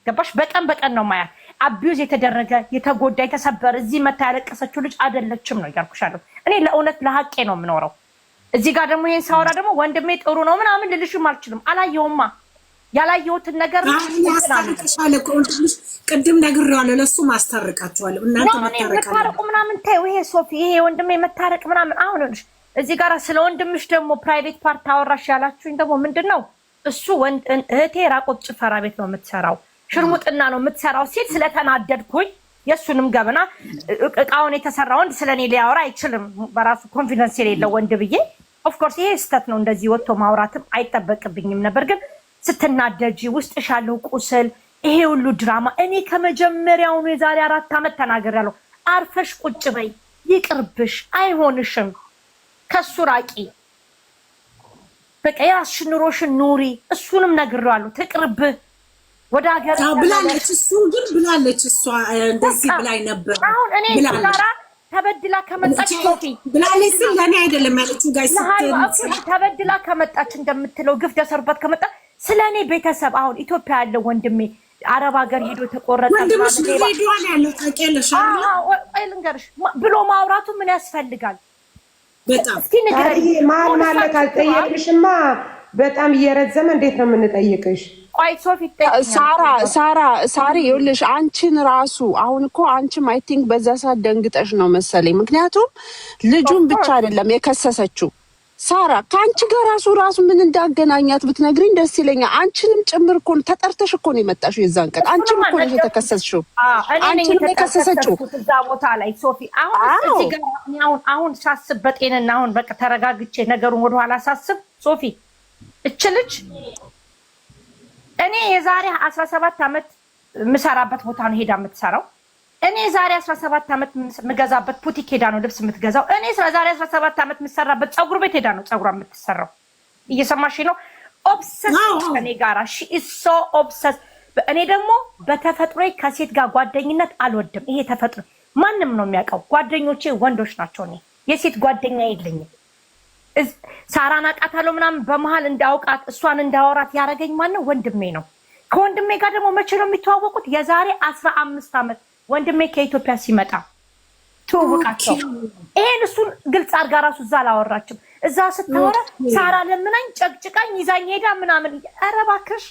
ገባሽ? በቀን በቀን ነው ማያት። አቢዩዝ የተደረገ የተጎዳ የተሰበረ እዚህ መታ ያለቀሰችው ልጅ አይደለችም ነው እያልኩሻለሁ። እኔ ለእውነት ለሀቄ ነው የምኖረው። እዚህ ጋር ደግሞ ይሄን ሳወራ ደግሞ ወንድሜ ጥሩ ነው ምናምን ልልሽም አልችልም። አላየውማ ያላየሁትን ነገር ያስታርቃችኋል እኮ ወንድምሽ ቅድም ነግሬዋለሁ። ለሱ ማስታርቃችኋል እናንተ መታረቁ ምናምን ታዩ። ይሄ ሶፊ ይሄ ወንድሜ መታረቅ ምናምን አሁን እዚህ ጋር ስለ ወንድምሽ ደግሞ ፕራይቬት ፓርት አወራሽ ያላችሁኝ ደግሞ ምንድነው እሱ እህቴ ራቆት ጭፈራ ቤት ነው የምትሰራው ሽርሙጥና ነው የምትሰራው ሲል ስለተናደድኩኝ የሱንም ገበና እቃውን የተሰራ ወንድ ስለኔ ሊያወራ አይችልም። በራሱ ኮንፊደንስ የሌለው ወንድ ብዬ ኦፍ ኮርስ ይሄ ስህተት ነው። እንደዚህ ወጥቶ ማውራትም አይጠበቅብኝም ነበር። ግን ስትናደጂ ውስጥሽ ያለው ቁስል ይሄ ሁሉ ድራማ እኔ ከመጀመሪያውኑ የዛሬ 4 ዓመት ተናግሬያለሁ። አርፈሽ ቁጭ በይ፣ ይቅርብሽ፣ አይሆንሽም፣ ከሱ ራቂ፣ በቃ የራስሽን ኑሮሽን ኑሪ። እሱንም ነግሬዋለሁ። ትቅርብህ ወደ ሀገር ብላለች። እሱን ግን ብላለች። እሷ እንደዚህ ብላኝ ነበር። አሁን እኔ ጋራ ተበድላ ከመጣች ሶፊ ብላለች። ለኔ አይደለም ያለችው ጋይስ ተበድላ ከመጣች እንደምትለው ግፍ ደሰርባት ከመጣ ስለኔ ቤተሰብ አሁን ኢትዮጵያ ያለው ወንድሜ አረብ ሀገር ሄዶ ተቆረጠ ወንድምሽ ቪዲዮን ያለው ታውቂያለሽ አይደል? ልንገርሽ ብሎ ማውራቱ ምን ያስፈልጋል? በጣም እስኪ ንገሪ። ማን ማለት አልጠየቅሽማ። በጣም እየረዘመ እንዴት ነው የምንጠይቅሽ? ቆይ ሶፊ ሳሪ ይኸውልሽ አንቺን ራሱ አሁን እኮ አንቺም አይ ቲንክ በዛ ሰዓት ደንግጠሽ ነው መሰለኝ። ምክንያቱም ልጁን ብቻ አይደለም የከሰሰችው ሳራ ከአንቺ ጋር ራሱ ምን እንዳገናኛት ብትነግሪኝ ደስ ይለኛል። አንቺንም ጭምር እኮ ተጠርተሽ እኮ ነው የመጣሽው የዛን ቀን። አንቺም እኮ ነው የተከሰስሽው። አንቺንም የከሰሰችው እዛ ቦታ ላይ ሶፊ። አሁን እዚህ ጋር አሁን ሳስብ በጤንና አሁን በቃ ተረጋግቼ ነገሩን ወደኋላ ሳስብ ሶፊ እችልች እኔ የዛሬ 17 ዓመት ምሰራበት ቦታ ነው ሄዳ የምትሰራው። እኔ የዛሬ 17 ዓመት ምገዛበት ቡቲክ ሄዳ ነው ልብስ የምትገዛው። እኔ ዛሬ 17 ዓመት ምሰራበት ፀጉር ቤት ሄዳ ነው ፀጉሯ የምትሰራው። እየሰማሽ ነው? ኦብሰስ እኔ ጋራ ሺ ኢዝ ሶ ኦብሰስ። እኔ ደግሞ በተፈጥሮዬ ከሴት ጋር ጓደኝነት አልወድም። ይሄ ተፈጥሮ ማንም ነው የሚያውቀው። ጓደኞቼ ወንዶች ናቸው። እኔ የሴት ጓደኛ የለኝም። ሳራን አውቃታለሁ ምናምን በመሀል እንዳውቃት እሷን እንዳወራት ያደረገኝ ማነው? ወንድሜ ነው። ከወንድሜ ጋር ደግሞ መቼ ነው የሚተዋወቁት? የዛሬ 15 ዓመት ወንድሜ ከኢትዮጵያ ሲመጣ ትውውቃቸው። ይሄን እሱን ግልጽ አድርጋ ራሱ እዛ አላወራችም። እዛ ስታወራ ሳራ ለምናኝ ጨቅጭቃኝ ይዛኝ ሄዳ ምናምን። ኧረ እባክሽ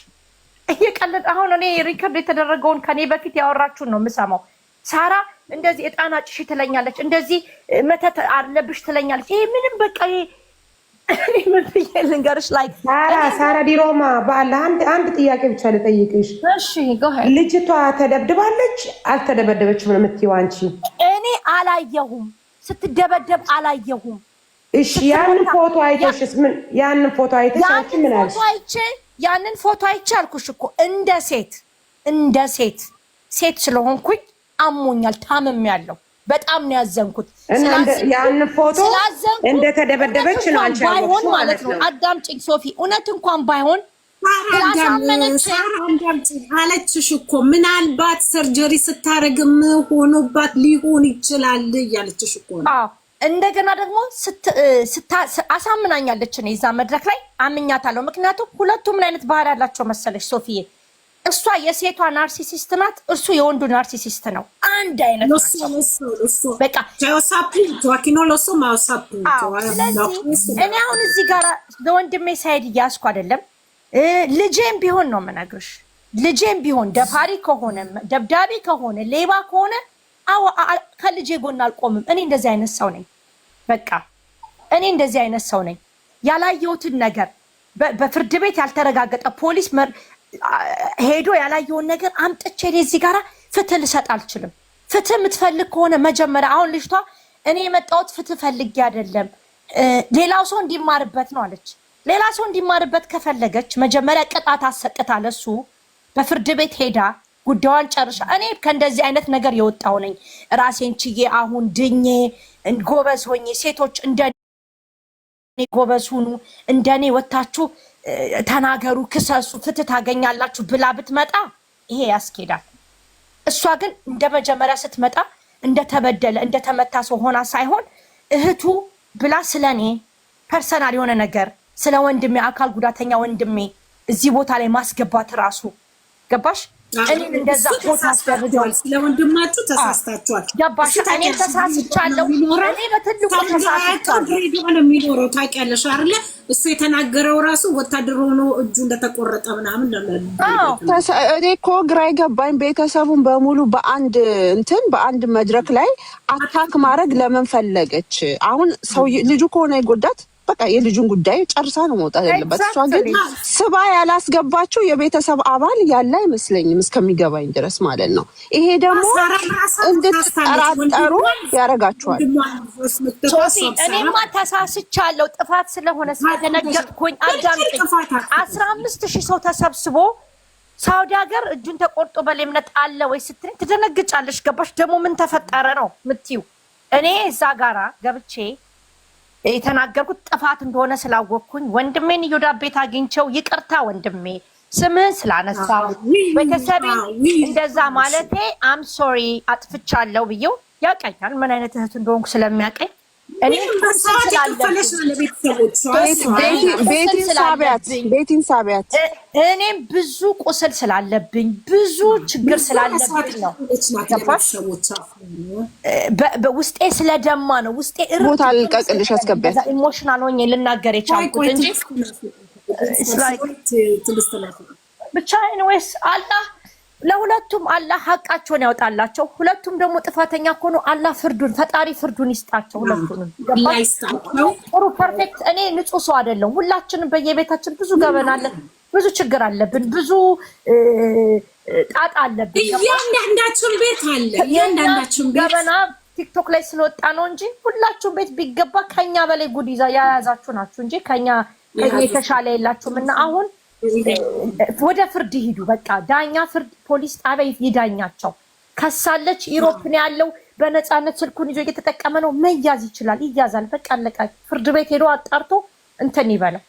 እየቀለድ። አሁን እኔ ሪከርድ የተደረገውን ከኔ በፊት ያወራችሁን ነው የምሰማው። ሳራ እንደዚህ እጣና ጭሽ ትለኛለች፣ እንደዚህ መተት አለብሽ ትለኛለች። ይሄ ምንም በቃ ልንገርሽ ላይ ሳራ ዲሮማ ባለ አንድ ጥያቄ ብቻ ልጠይቅሽ። እሺ ጎሄ። ልጅቷ ተደብድባለች አልተደበደበችም ነው የምትይው አንቺ? እኔ አላየሁም፣ ስትደበደብ አላየሁም። እሺ ያንን ፎቶ አይተሽስ? ምን ያንን ፎቶ አይተሽ አንቺ ምን አልሽ? ያንን ፎቶ አይቼ አልኩሽ እኮ እንደ ሴት ስለሆንኩኝ አሞኛል፣ ታምሜያለሁ። በጣም ነው ያዘንኩት። ያን ፎቶ እንደተደበደበች ነው አንቺ ባይሆን ማለት ነው። አዳምጪኝ ሶፊ፣ እውነት እንኳን ባይሆን አለችሽ እኮ ምናልባት ሰርጀሪ ስታረግም ሆኖባት ሊሆን ይችላል እያለችሽ እኮ ነው። እንደገና ደግሞ አሳምናኛለች። እኔ እዛ መድረክ ላይ አምኛታለሁ። ምክንያቱም ሁለቱም ምን አይነት ባህሪ ያላቸው መሰለሽ ሶፊዬ? እሷ የሴቷ ናርሲሲስት ናት፣ እርሱ የወንዱ ናርሲሲስት ነው። አንድ አይነት በቃ እኔ አሁን እዚህ ጋር ለወንድሜ ሳይድ እያስኩ አይደለም። ልጄም ቢሆን ነው የምነግርሽ። ልጄም ቢሆን ደፋሪ ከሆነ ደብዳቤ ከሆነ ሌባ ከሆነ ከልጄ ጎን አልቆምም። እኔ እንደዚህ አይነት ሰው ነኝ። በቃ እኔ እንደዚህ አይነት ሰው ነኝ። ያላየሁትን ነገር በፍርድ ቤት ያልተረጋገጠ ፖሊስ ሄዶ ያላየውን ነገር አምጥቼ እዚህ ጋራ ፍትህ ልሰጥ አልችልም። ፍትህ የምትፈልግ ከሆነ መጀመሪያ አሁን ልጅቷ እኔ የመጣሁት ፍትህ ፈልጌ አይደለም ሌላው ሰው እንዲማርበት ነው አለች። ሌላ ሰው እንዲማርበት ከፈለገች መጀመሪያ ቅጣት አሰጥታ ለሱ በፍርድ ቤት ሄዳ ጉዳዩን ጨርሻ። እኔ ከእንደዚህ አይነት ነገር የወጣው ነኝ። ራሴን ችዬ አሁን ድኜ ጎበዝ ሆኜ ሴቶች እንደኔ ጎበዝ ሁኑ፣ እንደኔ ወታችሁ ተናገሩ፣ ክሰሱ፣ ፍትህ ታገኛላችሁ ብላ ብትመጣ ይሄ ያስኬዳል። እሷ ግን እንደ መጀመሪያ ስትመጣ እንደተበደለ እንደተመታ ሰው ሆና ሳይሆን እህቱ ብላ ስለኔ ፐርሰናል የሆነ ነገር ስለ ወንድሜ አካል ጉዳተኛ ወንድሜ እዚህ ቦታ ላይ ማስገባት ራሱ ገባሽ? እኔን እንደዛ ቦታ አስደርገዋል። ስለወንድማችሁ ተሳስታችኋል። ገባሽ? እኔ ተሳስቻለሁ። እኔ በትልቁ ተሳስቻለሁ። ነው የሚኖረው ታውቂያለሽ አይደለ? እሱ የተናገረው ራሱ ወታደር ሆኖ እጁ እንደተቆረጠ ምናምን እኔ እኮ ግራ የገባኝ ቤተሰቡን በሙሉ በአንድ መድረክ ላይ አታክ ማድረግ ለምን ፈለገች? አሁን ሰው ልጁ ከሆነ የጎዳት በቃ የልጁን ጉዳይ ጨርሳ ነው መውጣት ያለበት። እሷ ግን ስባ ያላስገባችው የቤተሰብ አባል ያለ አይመስለኝም እስከሚገባኝ ድረስ ማለት ነው። ይሄ ደግሞ እንድትጠራጠሩ ያደርጋችኋል። እኔማ ተሳስቻለሁ። ጥፋት ስለሆነ ስለደነገጥኩኝ አዳምጠኝ። 15,000 ሰው ተሰብስቦ ሳውዲ ሀገር እጁን ተቆርጦ በሌምነት አለ ወይ ስትለኝ ትደነግጫለሽ። ገባሽ? ደግሞ ምን ተፈጠረ ነው የምትይው። እኔ እዛ ጋራ ገብቼ የተናገርኩት ጥፋት እንደሆነ ስላወቅኩኝ ወንድሜን እዮዳ ቤት አግኝቸው ይቅርታ ወንድሜ ስምህን ስላነሳው ቤተሰቤን እንደዛ ማለቴ አም ሶሪ አጥፍቻለሁ ብዬው ያውቀኛል። ምን አይነት እህት እንደሆንኩ ስለሚያውቀኝ ቤቲን ሳቢያት እኔም ብዙ ቁስል ስላለብኝ ብዙ ችግር ስላለብኝ ነው። ውስጤ ስለደማ ነው። ውስጤ ቦታ ልቀቅልሽ አስገቢያት ኢሞሽናል ሆኜ ልናገር የቻልኩት እንጂ ብቻ ኤኒዌይስ አላህ ለሁለቱም አላህ ሐቃቸውን ያወጣላቸው። ሁለቱም ደግሞ ጥፋተኛ ከሆኑ አላህ ፈጣሪ ፍርዱን ይስጣቸው። ሁለቱንም ጥሩ ፐርፌክት። እኔ ንጹህ ሰው አይደለም። ሁላችንም በየቤታችን ብዙ ገበና አለን፣ ብዙ ችግር አለብን፣ ብዙ ጣጣ አለብን። እያንዳንዳችን ቤት አለ። እያንዳንዳችን ቤት ገበና ቲክቶክ ላይ ስለወጣ ነው እንጂ ሁላችሁም ቤት ቢገባ ከኛ በላይ ጉድ የያዛችሁ ናችሁ እንጂ ከኛ የተሻለ የላችሁም። እና አሁን ወደ ፍርድ ሂዱ። በቃ ዳኛ ፍርድ ፖሊስ ጣቢያ ይዳኛቸው። ከሳለች ኢሮፕን ያለው በነፃነት ስልኩን ይዞ እየተጠቀመ ነው። መያዝ ይችላል፣ ይያዛል። በቃ አለቃ። ፍርድ ቤት ሄዶ አጣርቶ እንትን ይበላል።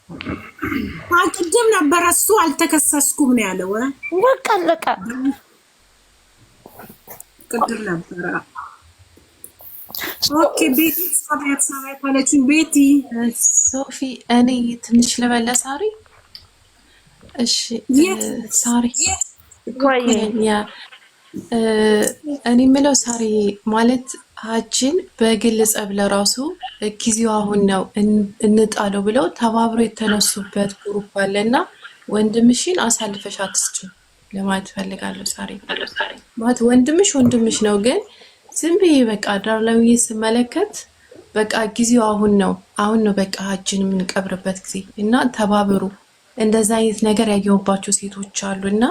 ቅድም ነበር እሱ አልተከሰስኩም ነው ያለው። በቃ አለቃ። ቅድም ነበር። ኦኬ ቤቲ ሳቢያት አለችኝ። ቤቲ ሶፊ እኔ ትንሽ ለበለሳሪ እሺ ሳሪ እኔ የምለው ሳሪ ማለት ሀጅን በግል ጸብ ለራሱ ጊዜው አሁን ነው እንጣለው ብለው ተባብሮ የተነሱበት ግሩፕ አለና ወንድምሽን አሳልፈሽ አትስጪው ለማለት ፈልጋለሁ። ሳሪ ማለት ወንድምሽ ነው፣ ግን ዝም ብዬ በቃ ዳር ላይ ስመለከት በቃ ጊዜው አሁን ነው በቃ ሀጅን የምንቀብርበት ጊዜ እና ተባብሩ። እንደዛ አይነት ነገር ያየሁባቸው ሴቶች አሉና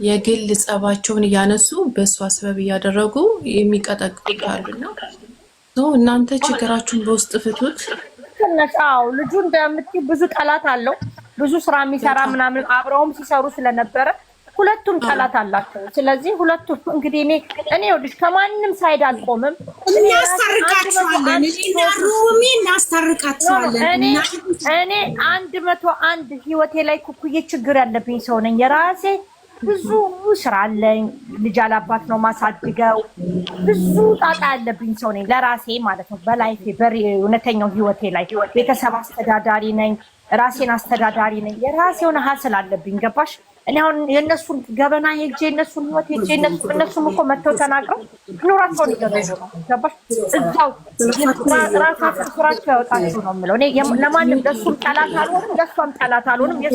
የግል ጸባቸውን እያነሱ በእሷ ሰበብ እያደረጉ የሚቀጠቅጣሉና እናንተ ችግራችሁን በውስጥ ፍቱት። አዎ ልጁ እንደምትይ ብዙ ጠላት አለው። ብዙ ስራ የሚሰራ ምናምን አብረውም ሲሰሩ ስለነበረ ሁለቱም ጠላት አላቸው። ስለዚህ ሁለቱም እንግዲህ እኔ ወድሽ ከማንም ሳይድ አልቆምም። እናስታርቃቸዋለን። እኔ 101 ህይወቴ ላይ ኩኩዬ ችግር ያለብኝ ሰው ነኝ። የራሴ ብዙ ስራ አለኝ። ልጅ አላባት ነው ማሳድገው። ብዙ ጣጣ ያለብኝ ሰው ነኝ ለራሴ ማለት ነው። በላይፌ እውነተኛው ህይወቴ ላይ ቤተሰብ አስተዳዳሪ ነኝ። ራሴን አስተዳዳሪ ነኝ። የራሴ የሆነ ሀስል አለብኝ። ገባሽ? እኔ አሁን የእነሱን ገበና ሄጄ እነሱን ህይወት ሄጄ እነሱም እኮ መጥተው ተናግረው ኑራቸውን ይገዙ ነው። ገባሽ? እዛው ራሳቸው ስራቸው ያወጣችሁ ነው የምለው። እኔ ለማንም ለእሱም ጠላት አልሆንም፣ ለእሷም ጠላት አልሆንም።